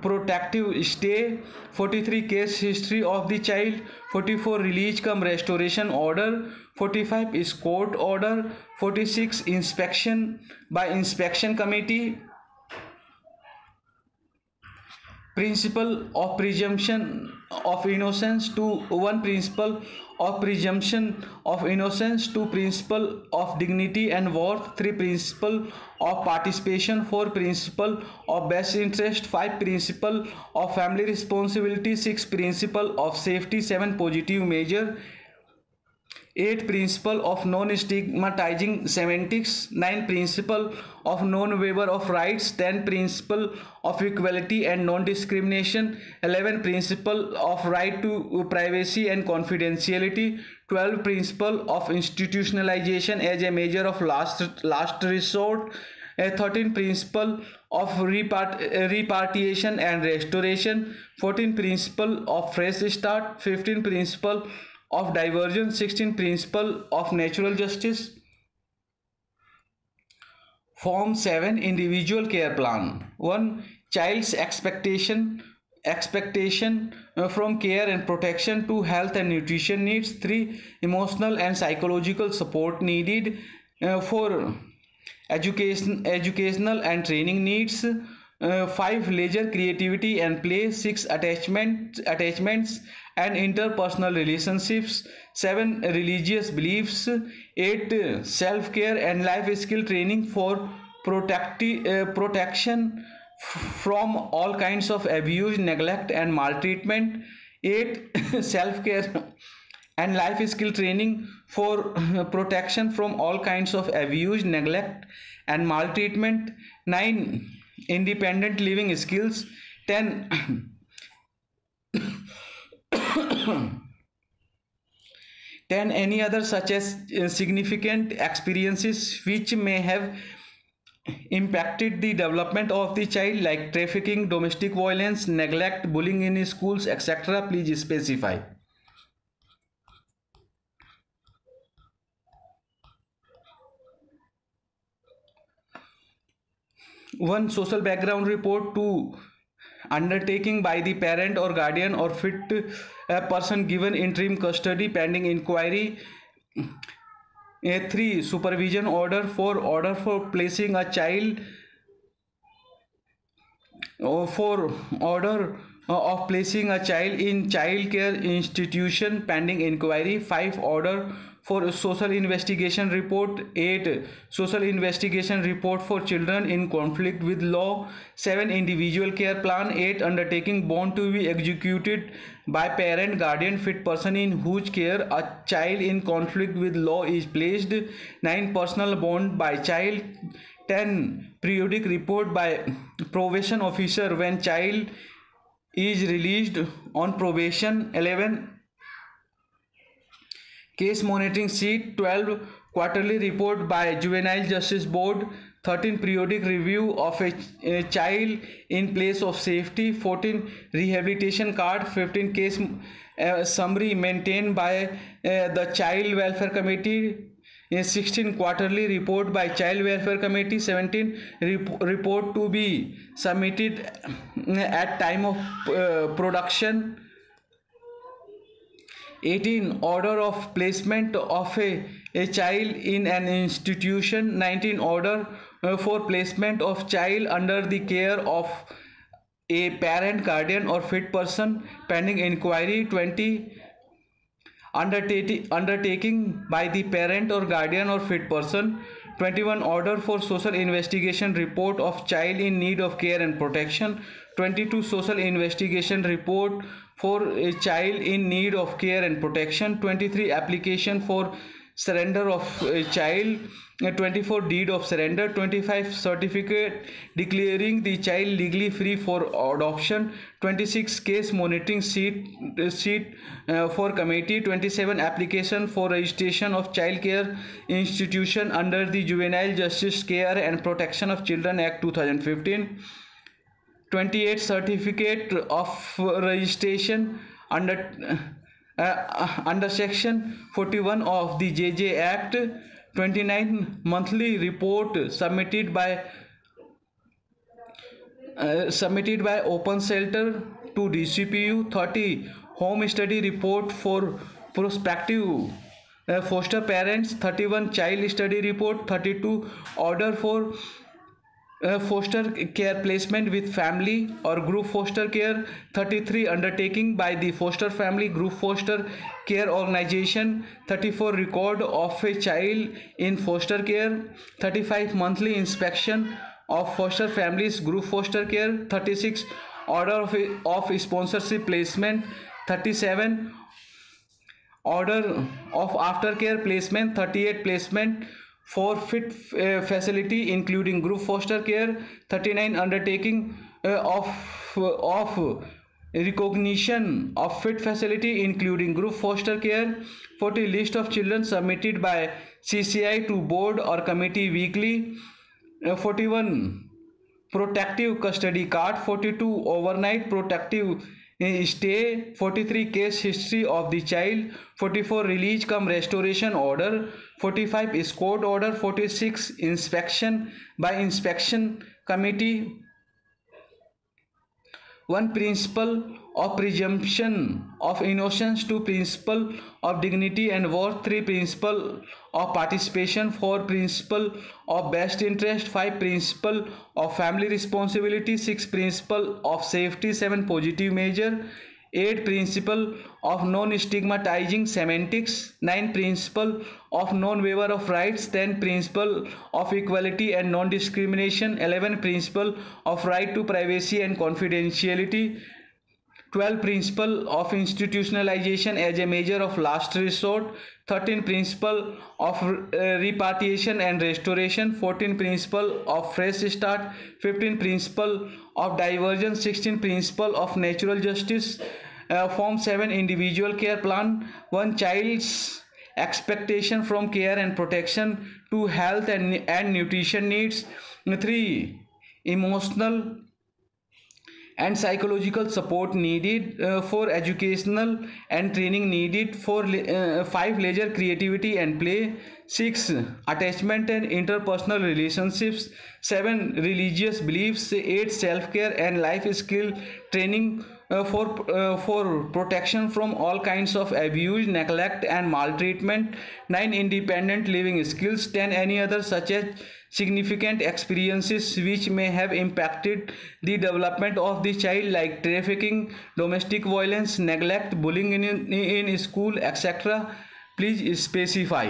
protective stay. 43 case history of the child. 44 release cum restoration order. 45 is court order. 46 inspection by inspection committee. Principle of presumption of innocence to 1 principle of presumption of innocence. 2 principle of dignity and worth. 3 principle of participation. 4 principle of best interest. 5 principle of family responsibility. 6 principle of safety. 7 positive measure. 8 principle of non-stigmatizing semantics. 9 principle of non-waiver of rights. 10 principle of equality and non-discrimination. 11 principle of right to privacy and confidentiality. 12 principle of institutionalization as a measure of last resort. 13 principle of repatriation and restoration. 14 principle of fresh start. 15 principle of diversion. 16 principle of natural justice. Form 7 individual care plan. 1 child's expectation from care and protection. 2 health and nutrition needs. 3 emotional and psychological support needed. 4 educational and training needs. 5 leisure, creativity and play. 6 attachments and interpersonal relationships. 7 religious beliefs. 8 self care and life skill training for protection from all kinds of abuse, neglect and maltreatment. 8 self care and life skill training for protection from all kinds of abuse, neglect and maltreatment. 9 independent living skills. 10 10 any other such as significant experiences which may have impacted the development of the child, like trafficking, domestic violence, neglect, bullying in schools, etc. Please specify. 1 social background report. 2 undertaking by the parent or guardian or fit person given interim custody pending inquiry. 3 supervision order. 4 order for placing a child. 4 order of placing a child in child care institution pending inquiry. 5 order for social investigation report. 8 social investigation report for children in conflict with law. 7 individual care plan. 8 undertaking bond to be executed by parent, guardian, fit person in whose care a child in conflict with law is placed. 9 personal bond by child. 10 periodic report by probation officer when child is released on probation. 11 case monitoring sheet. 12 quarterly report by juvenile justice board. 13 periodic review of a child in place of safety. 14 rehabilitation card. 15 case summary maintained by the child welfare committee. 16 quarterly report by child welfare committee. 17 report to be submitted at time of production. 18 order of placement of a child in an institution. 19 order for placement of child under the care of a parent, guardian or fit person pending inquiry. 20 undertaking by the parent or guardian or fit person. 21 order for social investigation report of child in need of care and protection. 22 social investigation report for a child in need of care and protection. 23 application for surrender of a child. 24 deed of surrender. 25 certificate declaring the child legally free for adoption. 26 case monitoring sheet for committee. 27 application for registration of child care institution under the Juvenile Justice Care and Protection of Children Act 2015. 28 certificate of registration under section 41 of the JJ Act. 29 monthly report submitted by open shelter to DCPU. 30 home study report for prospective foster parents. 31 child study report. 32 order for foster care placement with family or group foster care. 33 undertaking by the foster family group foster care organization. 34 record of a child in foster care. 35 monthly inspection of foster families group foster care. 36 order of sponsorship placement. 37 order of aftercare placement. 38 placement for fit facility including group foster care. 39 undertaking of recognition of fit facility including group foster care. 40 list of children submitted by CCI to board or committee weekly. 41 protective custody card. 42 overnight protective stay. 43 case history of the child. 44 release cum restoration order. 45 escort order. 46 inspection by inspection committee. 1 principle of presumption of innocence, 2 principle of dignity and worth, 3 principle of participation, 4 principle of best interest, 5 principle of family responsibility, 6 principle of safety, 7 positive measure, 8 principle of non-stigmatizing semantics, 9 principle of non-waiver of rights, 10 principle of equality and non-discrimination, 11 principle of right to privacy and confidentiality, 12 principle of institutionalization as a measure of last resort, 13 principle of repatriation and restoration, 14 principle of fresh start, 15 principle of divergence, 16 principle of natural justice, form 7 individual care plan, 1 child's expectation from care and protection, 2 health and nutrition needs, 3 emotional and psychological support needed, 4 educational and training needed, 5 leisure creativity and play, 6 attachment and interpersonal relationships, 7 religious beliefs, 8 self-care and life skill training, for protection from all kinds of abuse, neglect and maltreatment, 9 independent living skills, 10 any other such as significant experiences which may have impacted the development of the child, like trafficking, domestic violence, neglect, bullying in school, etc. Please specify.